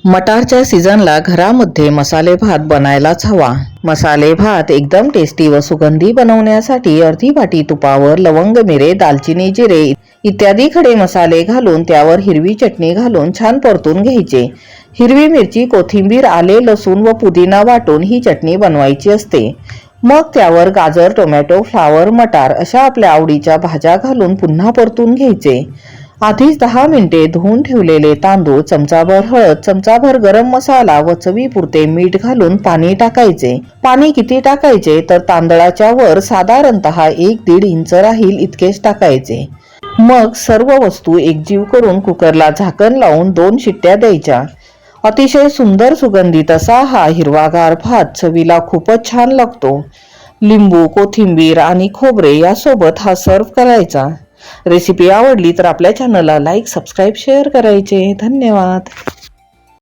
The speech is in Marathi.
मटारच्या सीझनला घरामध्ये मसाले भात बनायलाच हवा। मसाले भात एकदम टेस्टी व सुगंधी बनवण्यासाठी अर्धी वाटी तुपावर लवंग, मिरे, दालचिनी, जिरे इत्यादी खडे मसाले घालून त्यावर हिरवी चटणी घालून छान परतून घ्यायचे। हिरवी मिरची, कोथिंबीर, आले, लसूण व पुदिना वाटून ही चटणी बनवायची असते। मग त्यावर गाजर, टोमॅटो, फ्लावर, मटार अशा आपल्या आवडीच्या भाज्या घालून पुन्हा परतून घ्यायचे। आधीच 10 मिनिटे धुवून ठेवलेले तांदूळ, चमचाभर हळद, चमचाभर गरम मसाला व चवीपुरते मीठ घालून पाणी टाकायचे। पाणी किती टाकायचे तर तांदळाच्या वर साधारणतः 1-1.5 इंच राहील इतकेच टाकायचे। मग सर्व वस्तू एकजीव करून कुकरला झाकण लावून 2 शिट्ट्या द्यायच्या। अतिशय सुंदर सुगंधित असा हा हिरवागार भात चवीला खूपच छान लागतो। लिंबू, कोथिंबीर आणि खोबरे यासोबत हा सर्व करायचा। रेसिपी आवडली तर आपल्या चॅनलला लाईक, सबस्क्राईब, शेअर करायचे। धन्यवाद।